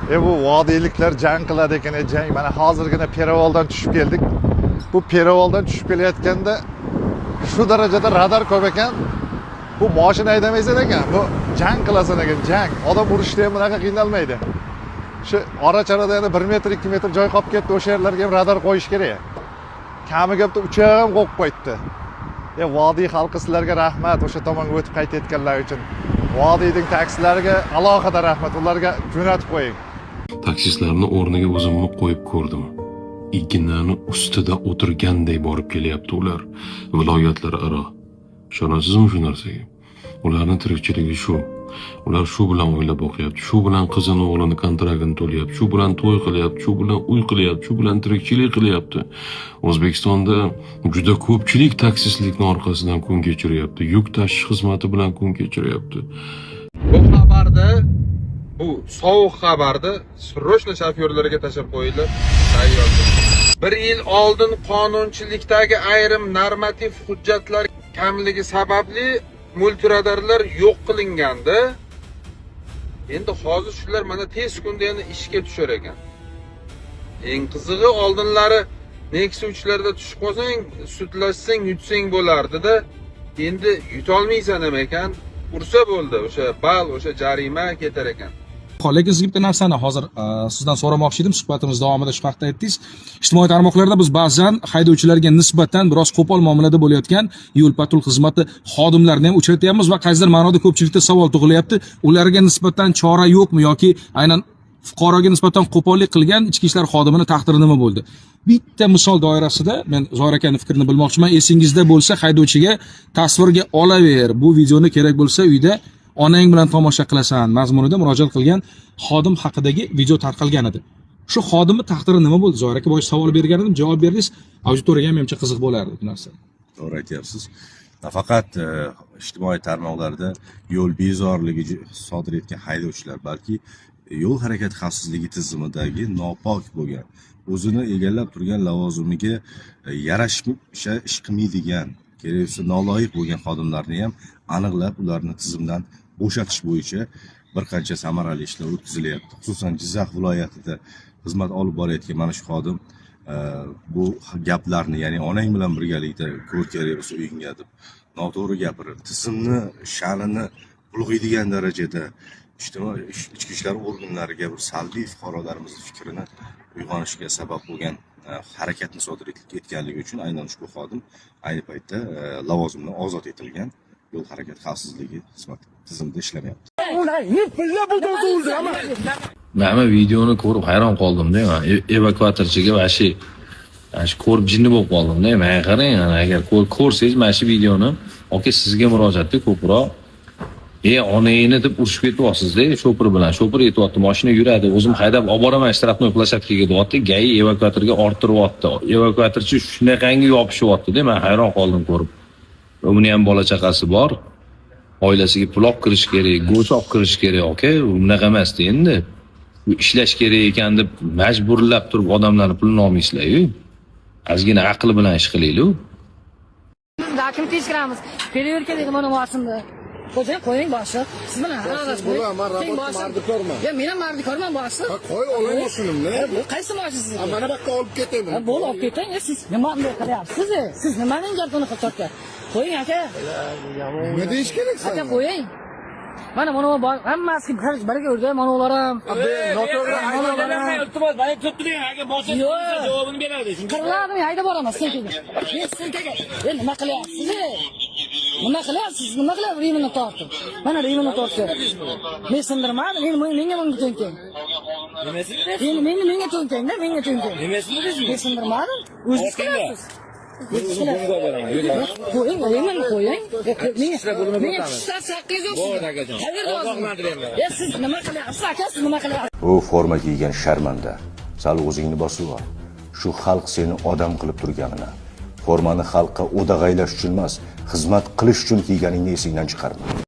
Bu vodiyliklar jang qiladi ekan, jang. Mana hozirgina Perevoldan tushib keldik. Bu Perevoldan tushib kelayotganda shu darajada radar ko'p ekan. Bu mashina haydamaysan ekan, bu jang qilasan ekan, jang. Odam urishda ham bunaqa qiynalmaydi. Shu ora-charada yana 1 metr, 2 metr joy qolib ketdi, o'sha yerlarga ham radar qo'yish kerak. Kamiga bitta uchoq ham qo'yib qo'yibdi. Vodiy xalqi sizlarga rahmat, o'sha tomonga o'tib qaytayotganlar uchun. Vodiyning taksilariga alohida rahmat, ularga jo'natib qo'ying. Taksistlarni o'rniga o'zimni qo'yib ko'rdim. Ignani ustida o'tirganday borib kelyapti ular, viloyatlararo. Ishonasizmi shu narsaga? Ularning tirikchiligi shu. Ular shu bilan o'ylab o'qiyapti, shu bilan qizini o'g'lini kontraktini to'layapti, shu bilan to'y qilyapti, shu bilan uy qilyapti, shu bilan tirikchilik qilyapti. O'zbekistonda juda ko'pchilik taksistlikning orqasidan kun kechiryapti, yuk tashish xizmati bilan kun kechiryapti. Bu xabarda, bu sovuq xabarda srochno shofyorlarga tashlab qo'yilib, tayyordir. 1 yil oldin qonunchilikdagi ayrim normativ hujjatlar kamligi sababli multiradarlar yo'q qilingandi. Endi hozir shular mana tez kunda yana ishga tushar ekan. Eng qizig'i oldinlari Nexia 3larda tushib qolsang, sudlashsang, yutsang bo'lardi-da. Endi yutolmaysan ham ekan, ursa bo'ldi, o'sha bal, o'sha jarima ketar ekan. Lekin sizga bitta narsani hozir sizdan so'ramoqchi edim, suhbatimiz davomida shu haqda aytdingiz. Ijtimoiy tarmoqlarda biz ba'zan haydovchilarga nisbatan biroz qo'pol muomalada bo'layotgan yo'l-patrul xizmati xodimlarini ham uchratyapmiz va qaysidir ma'noda ko'pchilikda savol tug'ilyapti. Ularga nisbatan chora yo'qmi yoki aynan fuqaroga nisbatan qo'pollik qilgan ichki ishlar xodimini taqdiri nima bo'ldi? Bitta misol doirasida men Zoir akaning fikrini bilmoqchiman. Esingizda bo'lsa, haydovchiga tasvirga olaver, bu videoni kerak bo'lsa uyda onang bilan tomosha qilasan mazmunida murojaat qilgan xodim haqidagi video tarqalgan edi. Shu xodimning taqdiri nima bo'ldi? Zoir aka boya savol bergan edim, javob berdingiz. Auditoriyaga ham menimcha qiziq bo'lardi bu narsa. To'g'ri aytyapsiz. Nafaqat ijtimoiy tarmoqlarda yo'l bezorligi sodir etgan haydovchilar, balki yo'l harakati xavfsizligi tizimidagi nopok bo'lgan, o'zini egallab turgan lavozimiga yarasha ish qilmaydigan, keraksa noloyiq bo'lgan xodimlarni ham aniqlab, ularni tizimdan bo'shatish bo'yicha bir qancha samarali ishlar o'tkazilyapti. Xususan Jizzax viloyatida xizmat olib borayotgan mana shu xodim bu gaplarni, ya'ni onang bilan birgalikda ko'r kerak bo'lsa uyingga deb noto'g'ri gapirib, tizimni sha'nini bulg'aydigan darajada ijtimoiy ichki ishlar organlariga bir salbiy fuqarolarimiz fikrini uyg'onishiga sabab bo'lgan harakatni sodir etganligi uchun aynan ushbu xodim ayni paytda lavozimidan ozod etilgan, yo'l harakati xavfsizligi xizmat tizimida ishlamayapti. Men videoni ko'rib hayron qoldim-da, evakuatorchiga vashi ko'rib jinni bo'lib qoldim-da. Men qarang, agar ko'rsangiz mana shu videoni, oka sizga murojaatda ko'proq onangni deb urishib ketyapsiz-da, shofir bilan. Shofir aytyapti, mashina yuradi, o'zim haydab olib boraman, shtrafnoy plashatkaga deyapti, gai evakuatorga orttiryapti. Evakuatorchi shunaqangi yopishyapti-da, men hayron qoldim ko'rib. Uni ham bola chaqasi bor. Oilasiga pul olib kirish kerak, go'sht olib kirish kerak, aka. Unaqa emas-da endi. Ishlash kerak ekan deb majburlab turib odamlarning pulini olmaysizlar-ku. Ozgina aql bilan ish qilinglar. Dakim tekshiramiz. Peraverka dedi mana boshimda. Qo'ying boshqa. Siz bilan aralash qo'ying. Men rabot mardikorman. Ya men ham mardikorman boshqa. Qo'y olaman shunimni. Bu qaysi mashinasiz? Mana bu yoqqa olib ketaymi? Bo'lib olib ketang. Siz nima qilyapsiz? Siz nimaning gapini qilib qo'ying aka. Nima deyish kerak siz? Aka qo'ying. Mana hammasi birga urdi, mana ular ham. Noto'g'ri iltimos, mana turibdi degan aka boshqa javobini beradi. Qirladim, haydab boraman senkaga. Senkaga. Nima qilyapsiz? Nima qilyapsiz? Nima qilyapsiz? Rimini tortib. Mana rimini tortib. Men sindirmadim, menga bunga to'nkang. Menga to'nkang-da, menga to'nkang. Nimasini dedingiz? Men sindirmadim. O'zingiz qilyapsiz. Qo'ying, qo'ying. Menga tushlar saqqingiz yo'qsiz. Siz nima qilyapsiz aka? Siz nima qilyapsiz? Bu forma kiygan sharmanda. Sal o'zingni bosib ol. Shu xalq seni odam qilib turganini, formani xalqqa o'dag'aylash uchun emas, xizmat qilish uchun kiyganingni esingdan chiqarma.